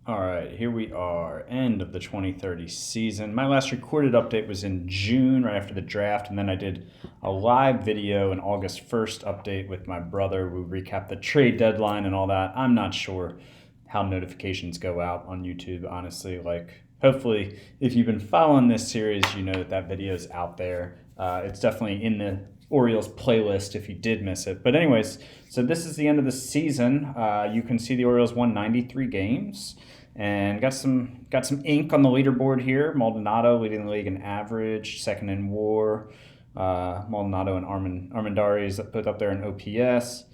All right, here we are, end of the 2030 season. My last recorded update was in June, right after the draft, and then I did a live video, an August 1st update with my brother. We recapped the trade deadline and all that. I'm not sure how notifications go out on YouTube, honestly. Hopefully, if you've been following this series, you know that video is out there. It's definitely in the Orioles playlist if you did miss it. But anyways, so this is the end of the season. You can see the Orioles won 93 games and got some ink on the leaderboard here. Maldonado leading the league in average, second in WAR. Maldonado and Armendariz put up there in OPS.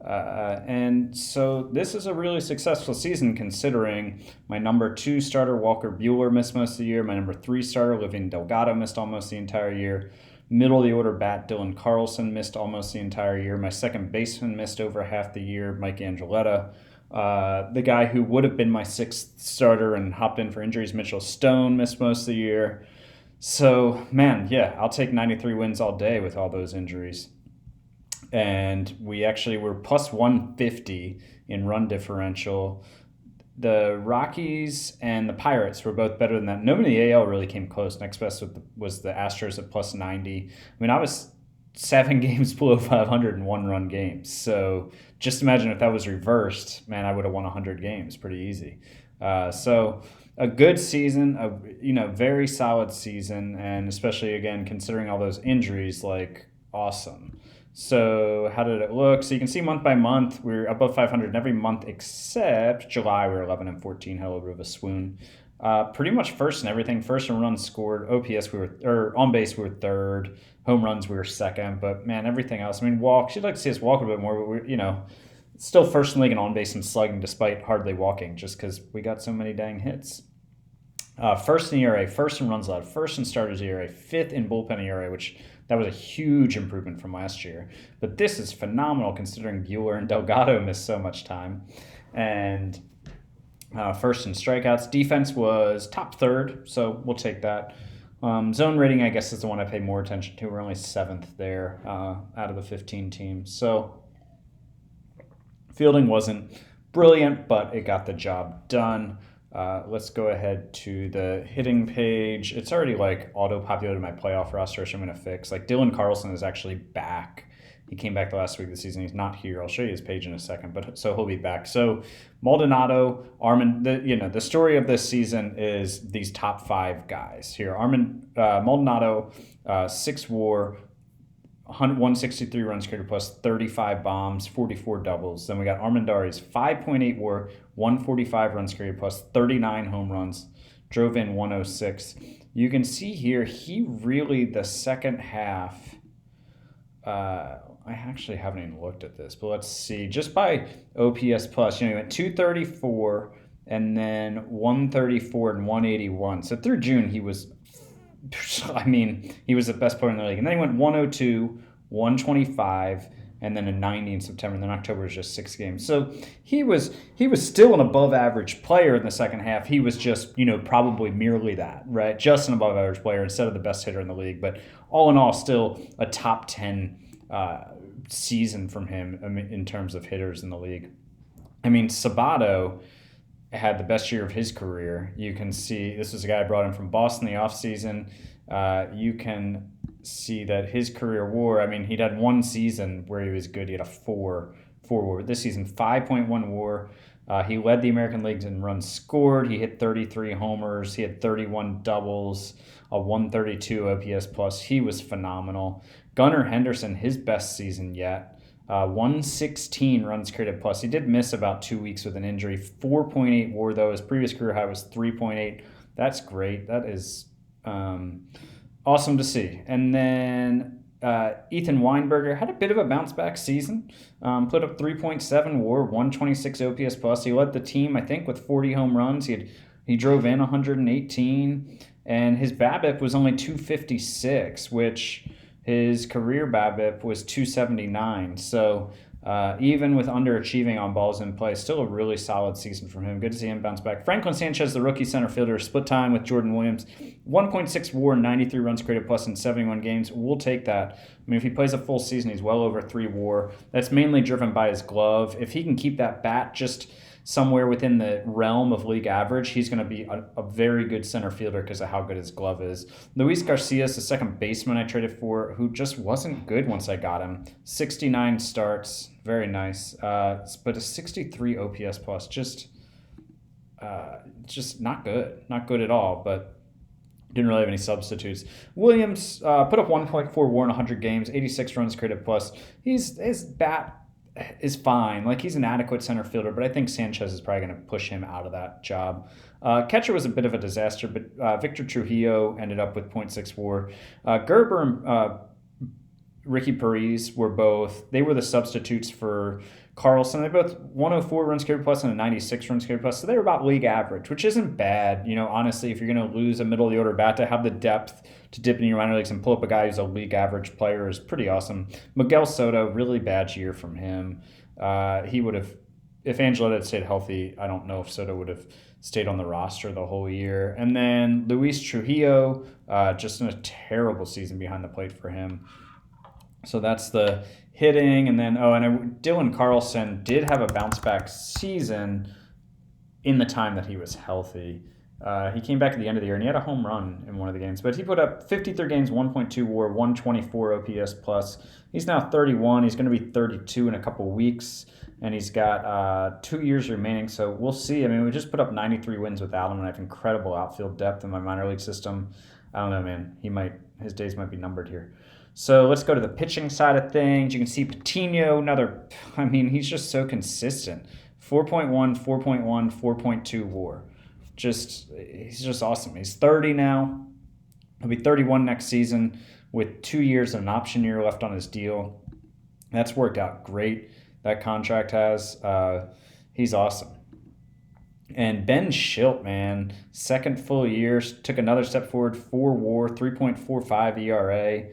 And so this is a really successful season considering my number 2 starter, Walker Buehler, missed most of the year. My number 3 starter, Living Delgado, missed almost the entire year. Middle of the order bat, Dylan Carlson, missed almost the entire year. My second baseman missed over half the year, Mike Angeletta. The guy who would have been my 6th starter and hopped in for injuries, Mitchell Stone, missed most of the year. So, man, yeah, I'll take 93 wins all day with all those injuries. And we actually were plus 150 in run differential. The Rockies and the Pirates were both better than that. Nobody in the AL really came close. Next best was the Astros at plus 90. I mean, I was 7 games below 500 in one-run games. So just imagine if that was reversed, man, I would have won 100 games pretty easy. So a good season, very solid season, and especially, again, considering all those injuries, awesome. So how did it look? So you can see month by month, we're above 500 in every month except July. We were 11 and 14, had a little bit of a swoon. Pretty much first in everything. First in runs scored. OPS, on base, we were third. Home runs, we were second. But, man, everything else. I mean, walks, you'd like to see us walk a bit more, but we're, still first in the league in on base and slugging despite hardly walking just because we got so many dang hits. First in ERA, first in runs allowed, first in starters ERA, 5th in bullpen ERA, which that was a huge improvement from last year. But this is phenomenal considering Buehler and Delgado missed so much time. And first in strikeouts. Defense was top 3rd, so we'll take that. Zone rating, I guess, is the one I pay more attention to. We're only 7th there out of the 15 teams. So fielding wasn't brilliant, but it got the job done. Let's go ahead to the hitting page. It's already auto-populated my playoff roster, which I'm going to fix. Dylan Carlson is actually back. He came back the last week of the season. He's not here. I'll show you his page in a second, but so he'll be back. So Maldonado, the story of this season is these top 5 guys here. Maldonado, 6 WAR, 163 runs created plus 35 bombs, 44 doubles. Then we got Armendariz, 5.8 WAR, 145 runs created plus 39 home runs, drove in 106. You can see here, he really, the second half, I actually haven't even looked at this, but let's see. Just by OPS plus, he went 234 and then 134 and 181. So through June, he was the best player in the league. And then he went 102, 125, and then a 90 in September. And then October was just 6 games. So he was still an above average player in the second half. He was just, probably merely that, right? Just an above average player instead of the best hitter in the league. But all in all, still a top 10 season from him in terms of hitters in the league. Sabato had the best year of his career. You can see this was a guy I brought in from Boston the offseason. You can see that his career WAR, he'd had one season where he was good. He had a 4 WAR. This season, 5.1 WAR. He led the American Leagues in runs scored. He hit 33 homers. He had 31 doubles, a 132 OPS plus. He was phenomenal. Gunnar Henderson, his best season yet. 116 runs created plus. He did miss about 2 weeks with an injury. 4.8 WAR, though. His previous career high was 3.8. That's great. That is awesome to see. And then Ethan Weinberger had a bit of a bounce-back season. Put up 3.7 WAR, 126 OPS plus. He led the team, I think, with 40 home runs. He drove in 118. And his BABIP was only 256, which his career BABIP was 279. So even with underachieving on balls in play, still a really solid season from him. Good to see him bounce back. Franklin Sanchez, the rookie center fielder, split time with Jordan Williams. 1.6 WAR, 93 runs created plus in 71 games. We'll take that. If he plays a full season, he's well over 3 WAR. That's mainly driven by his glove. If he can keep that bat just somewhere within the realm of league average, he's going to be a very good center fielder because of how good his glove is. Luis Garcia is the second baseman I traded for, who just wasn't good once I got him. 69 starts, very nice, but a 63 OPS plus, just not good at all. But didn't really have any substitutes. Williams put up 1.4 WAR in 100 games, 86 runs created plus. His bat is fine. Like, he's an adequate center fielder, but I think Sanchez is probably going to push him out of that job. Catcher was a bit of a disaster, but Victor Trujillo ended up with 0.6 WAR. Gerber and Ricky Perez were the substitutes for Carlson. They both 104 runs carried plus and a 96 runs carried plus, so they were about league average, which isn't bad. Honestly, if you're going to lose a middle of the order bat, to have the depth to dip in your minor leagues and pull up a guy who's a league average player is pretty awesome. Miguel Soto, really bad year from him. He would have, if Angeletta had stayed healthy, I don't know if Soto would have stayed on the roster the whole year. And then Luis Trujillo, just in a terrible season behind the plate for him. So that's the hitting. And then, Dylan Carlson did have a bounce back season in the time that he was healthy. He came back at the end of the year and he had a home run in one of the games. But he put up 53 games, 1.2 WAR, 124 OPS plus. He's now 31. He's going to be 32 in a couple weeks. And he's got 2 years remaining. So we'll see. I mean, we just put up 93 wins without him, and I have incredible outfield depth in my minor league system. I don't know, man. His days might be numbered here. So let's go to the pitching side of things. You can see Patino, he's just so consistent. 4.1, 4.1, 4.2 WAR. He's just awesome. He's 30 now. He'll be 31 next season with 2 years and an option year left on his deal. That's worked out great. That contract has. He's awesome. And Ben Schilt, man, second full year, took another step forward, 4 WAR, 3.45 ERA.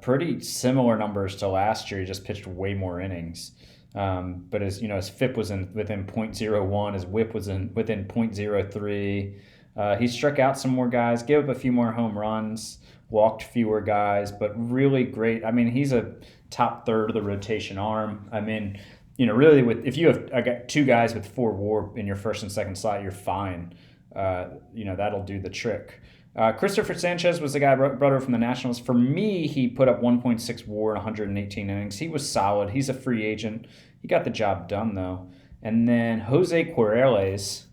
Pretty similar numbers to last year. He just pitched way more innings. But his FIP was within 0.01. His WHIP was within 0.03. He struck out some more guys, gave up a few more home runs, walked fewer guys, but really great. I mean, he's a top third of the rotation arm. I mean, really, if you have two guys with 4 WAR in your first and second slot, you're fine. That'll do the trick. Christopher Sanchez was the guy brought over from the Nationals. For me, he put up 1.6 WAR in 118 innings. He was solid. He's a free agent. He got the job done, though. And then Jose Corrales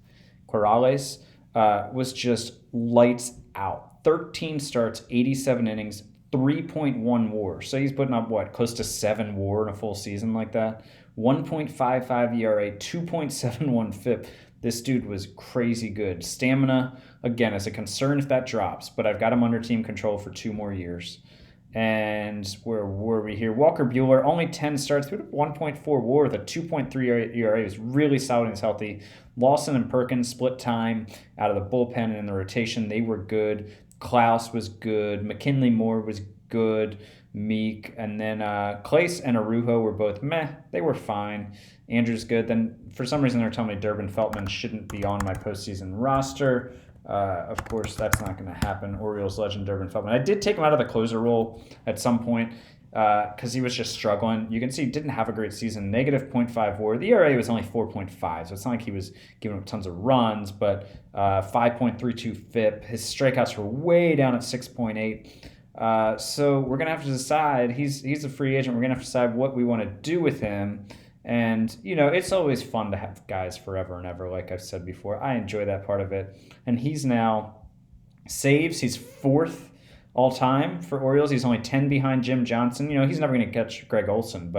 was just lights out. 13 starts, 87 innings, 3.1 WAR. So he's putting up, close to 7 WAR in a full season like that. 1.55 ERA, 2.71 FIP. This dude was crazy good. Stamina, again, is a concern if that drops, but I've got him under team control for 2 more years. And where were we here? Walker Buehler, only 10 starts, 1.4 WAR with a 2.3 ERA. He was really solid and he's healthy. Lawson and Perkins split time out of the bullpen and in the rotation. They were good. Klaus was good. McKinley Moore was good. Meek, and then Clace and Arujo were both meh. They were fine. Andrew's good. Then for some reason they're telling me Durbin Feltman shouldn't be on my postseason roster. Of course, that's not going to happen. Orioles legend Durbin Feltman. I did take him out of the closer role at some point because he was just struggling. You can see he didn't have a great season. Negative 0.5 WAR. The ERA was only 4.5, so it's not like he was giving up tons of runs, but 5.32 FIP. His strikeouts were way down at 6.8. So we're going to have to decide. He's a free agent. We're going to have to decide what we want to do with him. And, it's always fun to have guys forever and ever, like I've said before. I enjoy that part of it. And he's now saves. He's 4th all time for Orioles. He's only 10 behind Jim Johnson. He's never going to catch Greg Olson.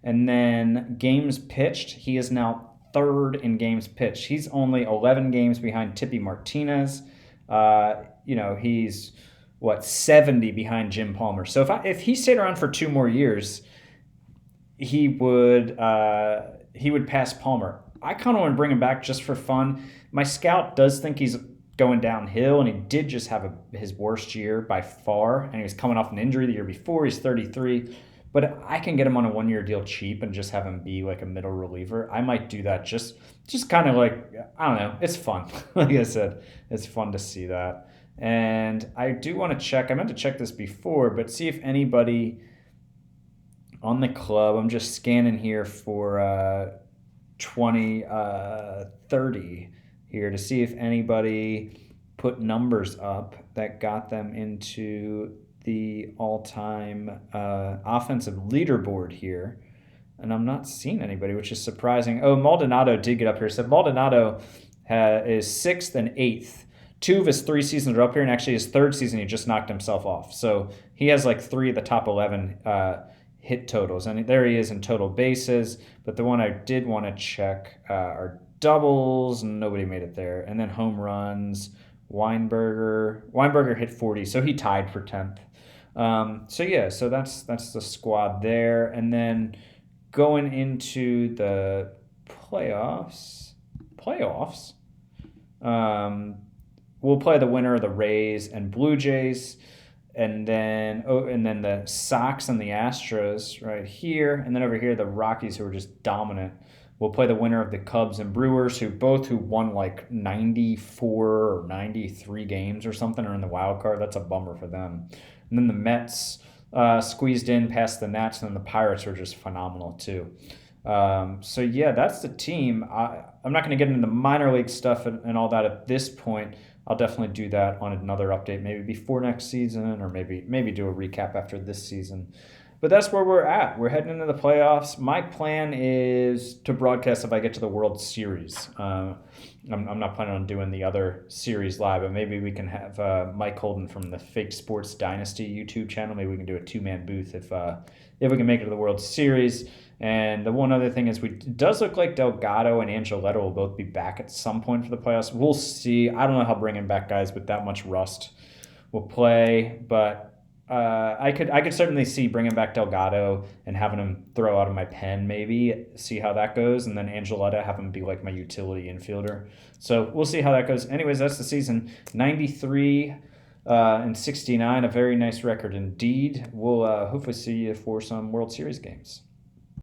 And then games pitched, he is now 3rd in games pitched. He's only 11 games behind Tippy Martinez. He's 70 behind Jim Palmer. So if he stayed around for 2 more years, he would pass Palmer. I kind of want to bring him back just for fun. My scout does think he's going downhill, and he did just have his worst year by far, and he was coming off an injury the year before. He's 33, but I can get him on a 1-year deal cheap and just have him be like a middle reliever. I might do that just kind of like, I don't know. It's fun. Like I said, it's fun to see that. And I do want to check, I meant to check this before, but see if anybody on the club, I'm just scanning here for 2030 here to see if anybody put numbers up that got them into the all-time offensive leaderboard here. And I'm not seeing anybody, which is surprising. Oh, Maldonado did get up here. So Maldonado is 6th and 8th. 2 of his 3 seasons are up here, and actually his 3rd season he just knocked himself off. So he has like 3 of the top 11 hit totals, and there he is in total bases. But the one I did want to check are doubles, and nobody made it there. And then home runs. Weinberger hit 40, so he tied for 10th. So that's the squad there, and then going into the playoffs, we'll play the winner of the Rays and Blue Jays, and then the Sox and the Astros right here, and then over here the Rockies, who are just dominant. We'll play the winner of the Cubs and Brewers, who won like 94 or 93 games or something, are in the wild card. That's a bummer for them. And then the Mets squeezed in past the Nats, and then the Pirates are just phenomenal too. That's the team. I'm not going to get into the minor league stuff and all that at this point. I'll definitely do that on another update, maybe before next season, or maybe do a recap after this season. But that's where we're at. We're heading into the playoffs. My plan is to broadcast if I get to the World Series. I'm not planning on doing the other series live, but maybe we can have Mike Holden from the Fake Sports Dynasty YouTube channel. Maybe we can do a 2-man booth if we can make it to the World Series. And the one other thing is, it does look like Delgado and Angeletta will both be back at some point for the playoffs. We'll see. I don't know how bringing back guys with that much rust will play, but I could certainly see bringing back Delgado and having him throw out of my pen, maybe see how that goes, and then Angeletta have him be like my utility infielder. So we'll see how that goes. Anyways, that's the season. 93 and 69, a very nice record indeed. We'll hopefully see you for some World Series games.